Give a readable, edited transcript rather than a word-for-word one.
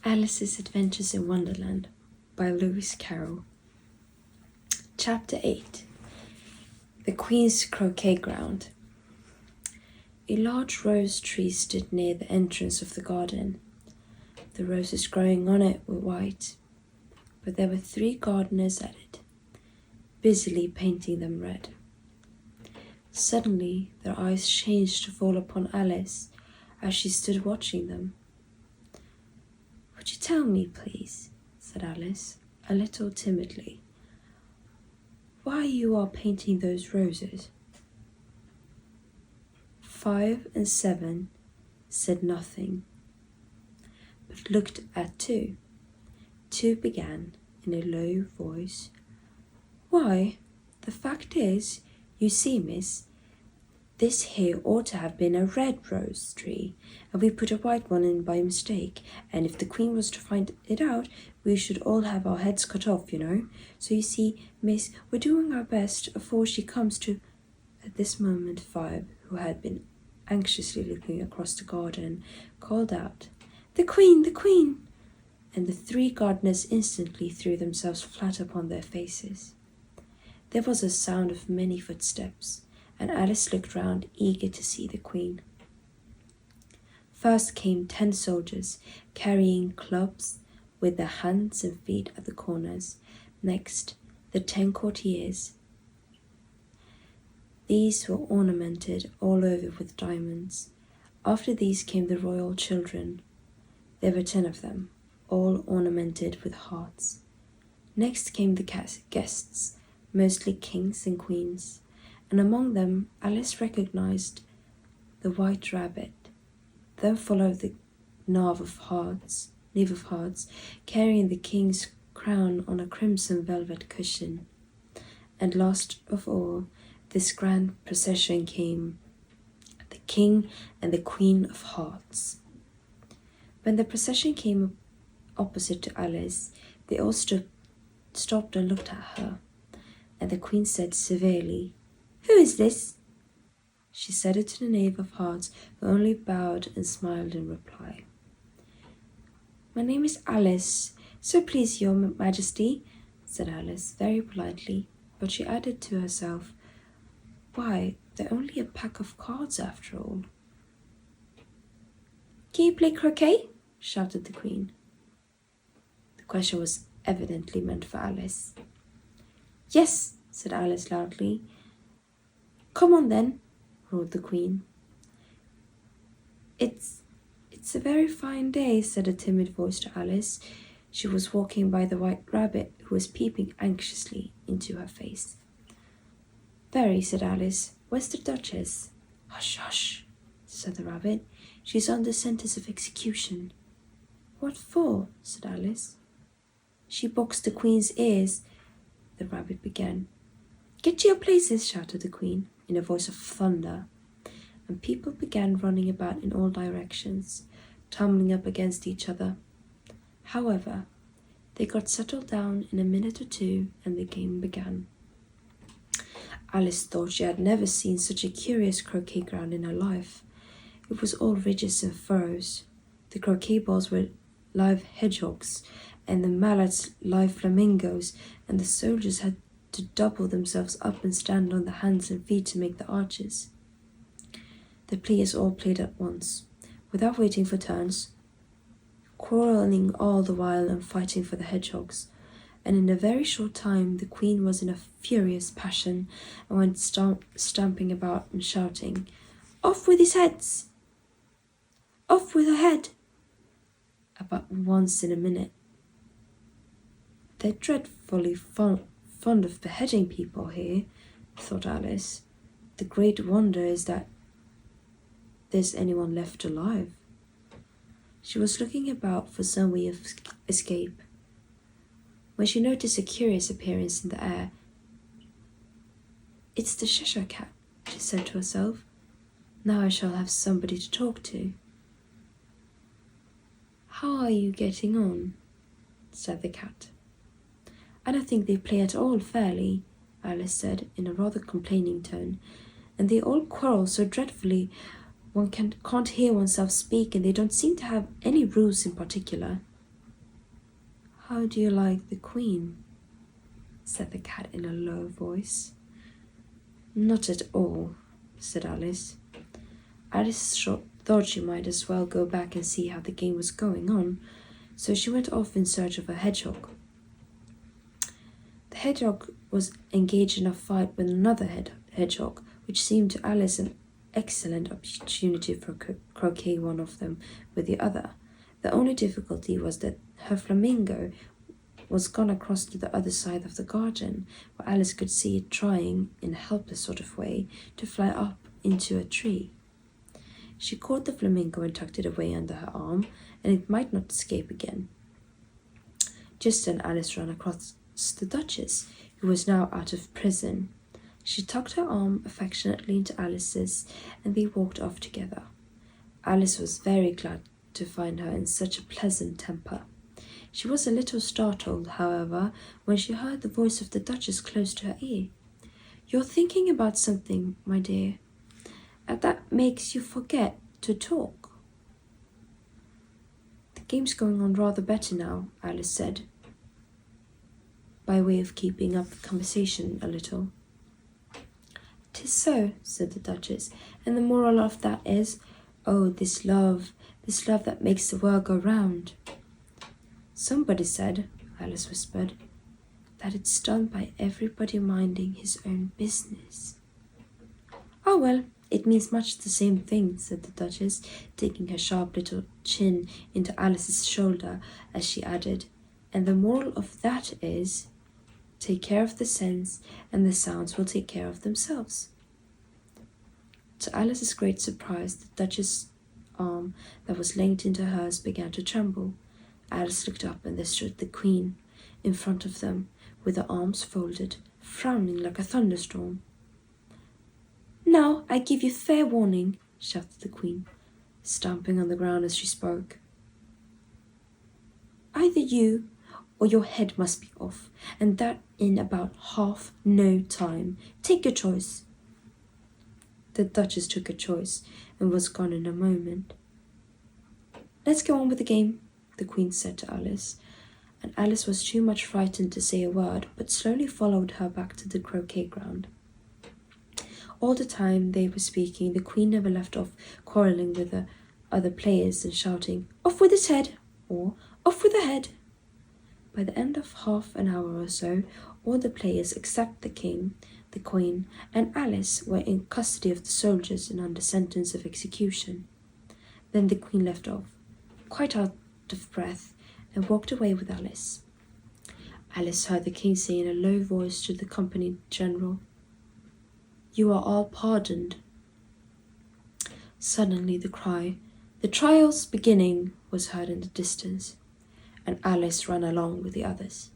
Alice's Adventures in Wonderland by Lewis Carroll. Chapter 8. The Queen's Croquet Ground. A large rose tree stood near the entrance of the garden. The roses growing on it were white, but there were 3 gardeners at it, busily painting them red. Suddenly their eyes changed to fall upon Alice as she stood watching them. "Would you tell me, please," said Alice, a little timidly, "why you are painting those roses?" 5 and 7 said nothing, but looked at 2. 2 began in a low voice, "Why, the fact is, you see, miss, this here ought to have been a red rose tree, and we put a white one in by mistake, and if the Queen was to find it out, we should all have our heads cut off, you know. So you see, miss, we're doing our best afore she comes to—" At this moment 5, who had been anxiously looking across the garden, called out, "The Queen, the Queen!" and the 3 gardeners instantly threw themselves flat upon their faces. There was a sound of many footsteps, and Alice looked round, eager to see the Queen. First came 10 soldiers, carrying clubs with their hands and feet at the corners. Next, the 10 courtiers. These were ornamented all over with diamonds. After these came the royal children. There were 10 of them, all ornamented with hearts. Next came the guests, mostly kings and queens, and among them Alice recognized the White Rabbit. Then followed the Knave of Hearts, carrying the king's crown on a crimson velvet cushion. And last of all, this grand procession came, the King and the Queen of Hearts. When the procession came opposite to Alice, they all stopped and looked at her, and the Queen said severely, "Who is this?" She said it to the Knave of Hearts, who only bowed and smiled in reply. "My name is Alice, so please your Majesty," said Alice very politely, but she added to herself, "Why, they're only a pack of cards after all." "Can you play croquet?" shouted the Queen. The question was evidently meant for Alice. "Yes," said Alice loudly. "Come on then," roared the Queen. It's a very fine day," said a timid voice to Alice. She was walking by the White Rabbit, who was peeping anxiously into her face. "Very," said Alice. "Where's the Duchess?" "Hush, hush," said the Rabbit. "She's under sentence of execution." "What for?" said Alice. "She boxed the Queen's ears," the Rabbit began. "Get to your places," shouted the Queen, in a voice of thunder, and people began running about in all directions, tumbling up against each other. However, they got settled down in a minute or 2, and the game began. Alice thought she had never seen such a curious croquet ground in her life. It was all ridges and furrows. The croquet balls were live hedgehogs, and the mallets live flamingos, and the soldiers had to double themselves up and stand on their hands and feet to make the arches. The players all played at once, without waiting for turns, quarrelling all the while and fighting for the hedgehogs, and in a very short time the Queen was in a furious passion and went stamping about and shouting, "Off with his heads! Off with her head!" about once in a minute. "They're dreadfully fond of beheading people here," thought Alice. "The great wonder is that there's anyone left alive." She was looking about for some way of escape, when she noticed a curious appearance in the air. "It's the Cheshire Cat," she said to herself. "Now I shall have somebody to talk to." "How are you getting on?" said the cat. "I don't think they play at all fairly," Alice said in a rather complaining tone, "and they all quarrel so dreadfully. One can't hear oneself speak, and they don't seem to have any rules in particular." "How do you like the Queen?" said the cat in a low voice. "Not at all," said Alice. Alice thought she might as well go back and see how the game was going on, so she went off in search of a hedgehog. The hedgehog was engaged in a fight with another hedgehog, which seemed to Alice an excellent opportunity for croquet one of them with the other. The only difficulty was that her flamingo was gone across to the other side of the garden, where Alice could see it trying, in a helpless sort of way, to fly up into a tree. She caught the flamingo and tucked it away under her arm, and it might not escape again. Just then Alice ran across the Duchess, who was now out of prison. She tucked her arm affectionately into Alice's, and they walked off together. Alice was very glad to find her in such a pleasant temper. She was a little startled, however, when she heard the voice of the Duchess close to her ear. "You're thinking about something, my dear, and that makes you forget to talk." "The game's going on rather better now," Alice said, by way of keeping up the conversation a little. "'Tis so," said the Duchess, "and the moral of that is, oh, this love that makes the world go round." "Somebody said," Alice whispered, "that it's done by everybody minding his own business." "Oh, well, it means much the same thing," said the Duchess, digging her sharp little chin into Alice's shoulder as she added, "and the moral of that is, take care of the scents, and the sounds will take care of themselves." To Alice's great surprise, the Duchess's arm that was linked into hers began to tremble. Alice looked up, and there stood the Queen in front of them, with her arms folded, frowning like a thunderstorm. "Now I give you fair warning," shouted the Queen, stamping on the ground as she spoke. "Either you or your head must be off, and that in about half no time. Take your choice." The Duchess took her choice and was gone in a moment. "Let's go on with the game," the Queen said to Alice, and Alice was too much frightened to say a word, but slowly followed her back to the croquet ground. All the time they were speaking, the Queen never left off quarrelling with the other players and shouting, "Off with his head!" or "Off with the head!" By the end of half an hour or so, all the players except the King, the Queen, and Alice were in custody of the soldiers and under sentence of execution. Then the Queen left off, quite out of breath, and walked away with Alice. Alice heard the King say in a low voice to the company general, "You are all pardoned." Suddenly the cry, "The trial's beginning," was heard in the distance, and Alice ran along with the others.